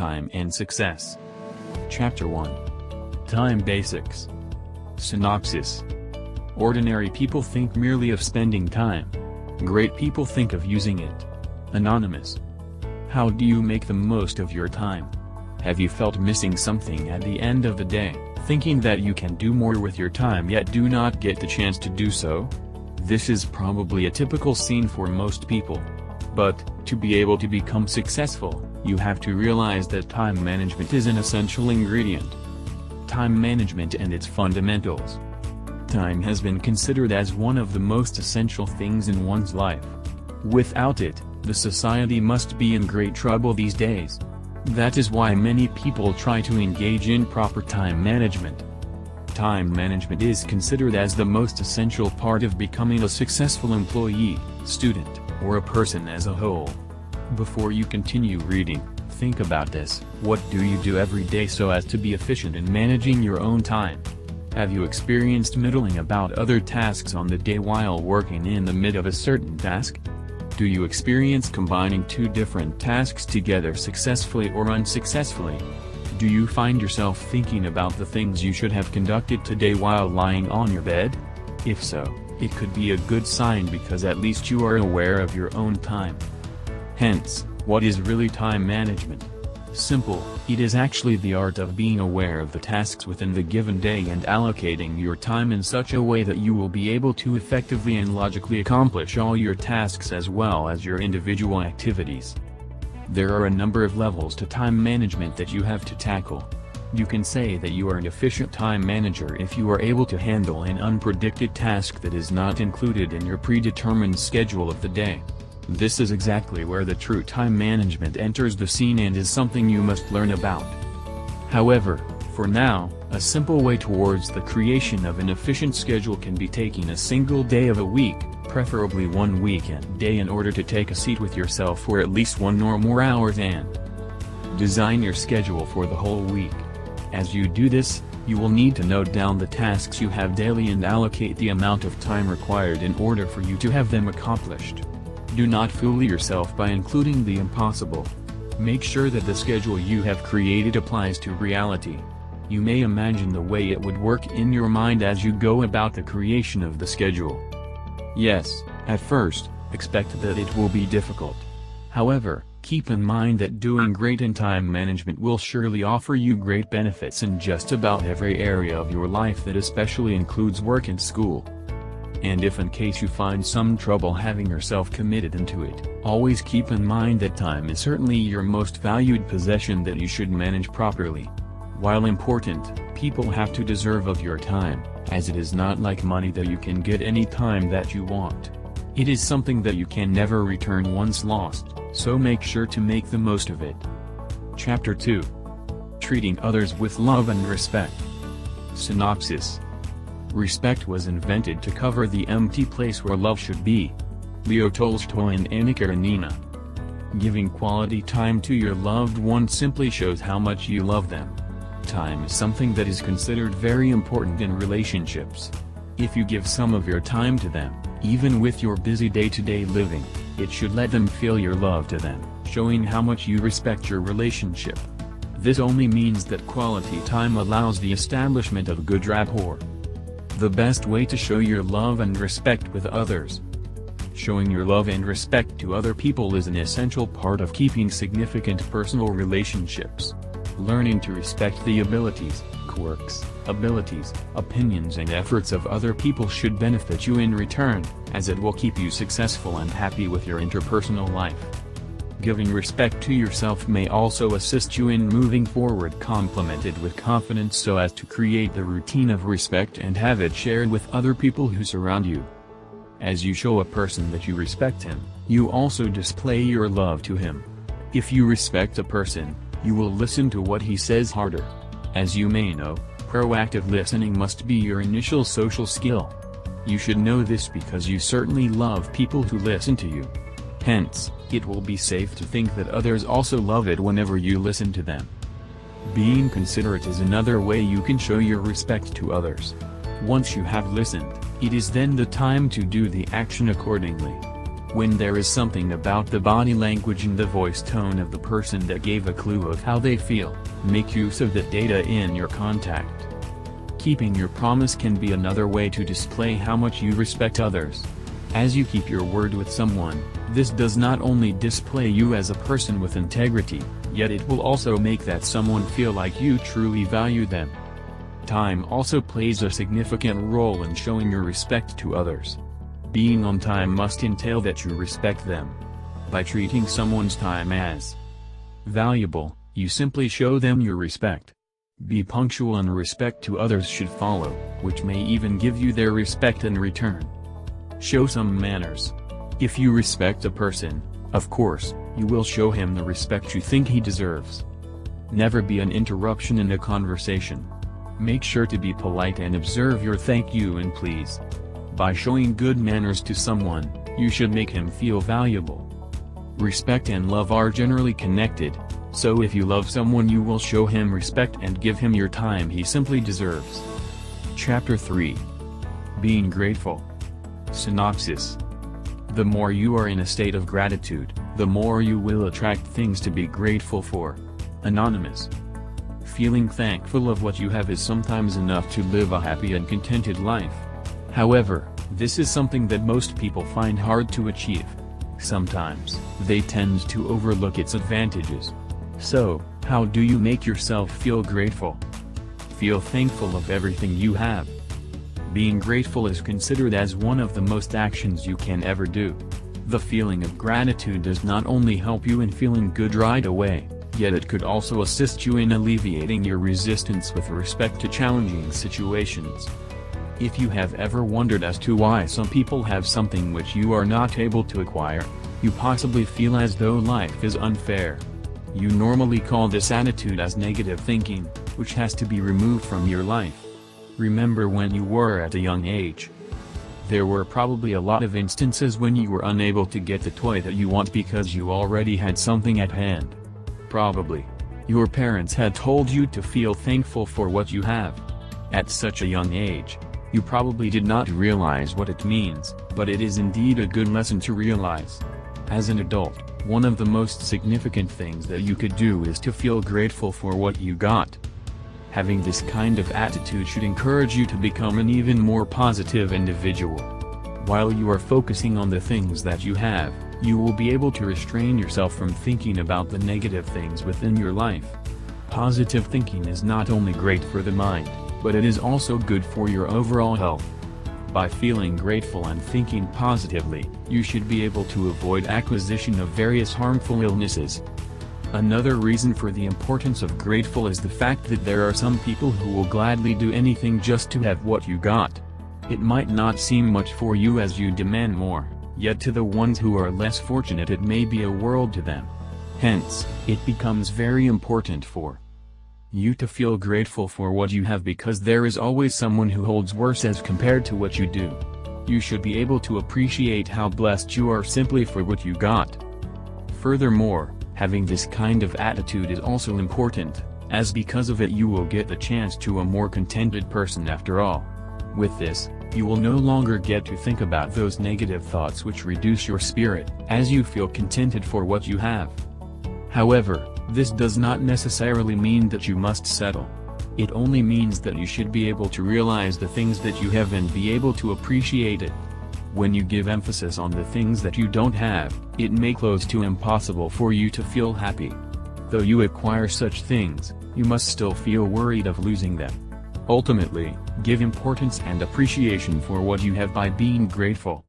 Time and Success. Chapter 1. Time Basics. Synopsis. Ordinary people think merely of spending time. Great people think of using it. Anonymous. How do you make the most of your time? Have you felt missing something at the end of the day, thinking that you can do more with your time yet do not get the chance to do so? This is probably a typical scene for most people. But, to be able to become successful, you have to realize that time management is an essential ingredient. Time management and its fundamentals. Time has been considered as one of the most essential things in one's life. Without it, the society must be in great trouble these days. That is why many people try to engage in proper time management. Time management is considered as the most essential part of becoming a successful employee, student, or a person as a whole. Before you continue reading, think about this: what do you do every day so as to be efficient in managing your own time? Have you experienced middling about other tasks on the day while working in the mid of a certain task? Do you experience combining two different tasks together successfully or unsuccessfully? Do you find yourself thinking about the things you should have conducted today while lying on your bed? If so, it could be a good sign because at least you are aware of your own time. Hence, what is really time management? Simple, it is actually the art of being aware of the tasks within the given day and allocating your time in such a way that you will be able to effectively and logically accomplish all your tasks as well as your individual activities. There are a number of levels to time management that you have to tackle. You can say that you are an efficient time manager if you are able to handle an unpredicted task that is not included in your predetermined schedule of the day. This is exactly where the true time management enters the scene and is something you must learn about. However, for now, a simple way towards the creation of an efficient schedule can be taking a single day of a week, preferably one weekend day, in order to take a seat with yourself for at least 1 or more hours and design your schedule for the whole week. As you do this, you will need to note down the tasks you have daily and allocate the amount of time required in order for you to have them accomplished. Do not fool yourself by including the impossible. Make sure that the schedule you have created applies to reality. You may imagine the way it would work in your mind as you go about the creation of the schedule. Yes, at first, expect that it will be difficult. However, keep in mind that doing great in time management will surely offer you great benefits in just about every area of your life, that especially includes work and school. And if in case you find some trouble having yourself committed into it, always keep in mind that time is certainly your most valued possession that you should manage properly. While important, people have to deserve of your time, as it is not like money that you can get any time that you want. It is something that you can never return once lost, so make sure to make the most of it. Chapter 2. Treating others with love and respect. Synopsis. Respect was invented to cover the empty place where love should be. Leo Tolstoy and Anna Karenina. Giving quality time to your loved one simply shows how much you love them. Time is something that is considered very important in relationships. If you give some of your time to them, even with your busy day-to-day living, it should let them feel your love to them, showing how much you respect your relationship. This only means that quality time allows the establishment of good rapport. The best way to show your love and respect with others. Showing your love and respect to other people is an essential part of keeping significant personal relationships. Learning to respect the abilities, quirks, abilities, opinions and efforts of other people should benefit you in return, as it will keep you successful and happy with your interpersonal life. Giving respect to yourself may also assist you in moving forward complemented with confidence so as to create the routine of respect and have it shared with other people who surround you. As you show a person that you respect him, you also display your love to him. If you respect a person, you will listen to what he says harder. As you may know, proactive listening must be your initial social skill. You should know this because you certainly love people who listen to you. Hence, it will be safe to think that others also love it whenever you listen to them. Being considerate is another way you can show your respect to others. Once you have listened, it is then the time to do the action accordingly. When there is something about the body language and the voice tone of the person that gave a clue of how they feel, make use of that data in your contact. Keeping your promise can be another way to display how much you respect others. As you keep your word with someone, this does not only display you as a person with integrity, yet it will also make that someone feel like you truly value them. Time also plays a significant role in showing your respect to others. Being on time must entail that you respect them. By treating someone's time as valuable, you simply show them your respect. Be punctual, and respect to others should follow, which may even give you their respect in return. Show some manners. If you respect a person, of course, you will show him the respect you think he deserves. Never be an interruption in a conversation. Make sure to be polite and observe your thank you and please. By showing good manners to someone, you should make him feel valuable. Respect and love are generally connected, so if you love someone you will show him respect and give him your time he simply deserves. Chapter 3. Being grateful. Synopsis. The more you are in a state of gratitude, the more you will attract things to be grateful for. Anonymous. Feeling thankful of what you have is sometimes enough to live a happy and contented life. However, this is something that most people find hard to achieve. Sometimes, they tend to overlook its advantages. So, how do you make yourself feel grateful? Feel thankful of everything you have. Being grateful is considered as one of the most actions you can ever do. The feeling of gratitude does not only help you in feeling good right away, yet it could also assist you in alleviating your resistance with respect to challenging situations. If you have ever wondered as to why some people have something which you are not able to acquire, you possibly feel as though life is unfair. You normally call this attitude as negative thinking, which has to be removed from your life. Remember when you were at a young age. There were probably a lot of instances when you were unable to get the toy that you want because you already had something at hand. Probably, your parents had told you to feel thankful for what you have. At such a young age, you probably did not realize what it means, but it is indeed a good lesson to realize. As an adult, one of the most significant things that you could do is to feel grateful for what you got. Having this kind of attitude should encourage you to become an even more positive individual. While you are focusing on the things that you have, you will be able to restrain yourself from thinking about the negative things within your life. Positive thinking is not only great for the mind, but it is also good for your overall health. By feeling grateful and thinking positively, you should be able to avoid acquisition of various harmful illnesses. Another reason for the importance of grateful is the fact that there are some people who will gladly do anything just to have what you got. It might not seem much for you as you demand more, yet to the ones who are less fortunate it may be a world to them. Hence, it becomes very important for you to feel grateful for what you have because there is always someone who holds worse as compared to what you do. You should be able to appreciate how blessed you are simply for what you got. Furthermore, having this kind of attitude is also important, as because of it you will get the chance to a more contented person after all. With this, you will no longer get to think about those negative thoughts which reduce your spirit, as you feel contented for what you have. However, this does not necessarily mean that you must settle. It only means that you should be able to realize the things that you have and be able to appreciate it. When you give emphasis on the things that you don't have, it may close to impossible for you to feel happy. Though you acquire such things, you must still feel worried of losing them. Ultimately, give importance and appreciation for what you have by being grateful.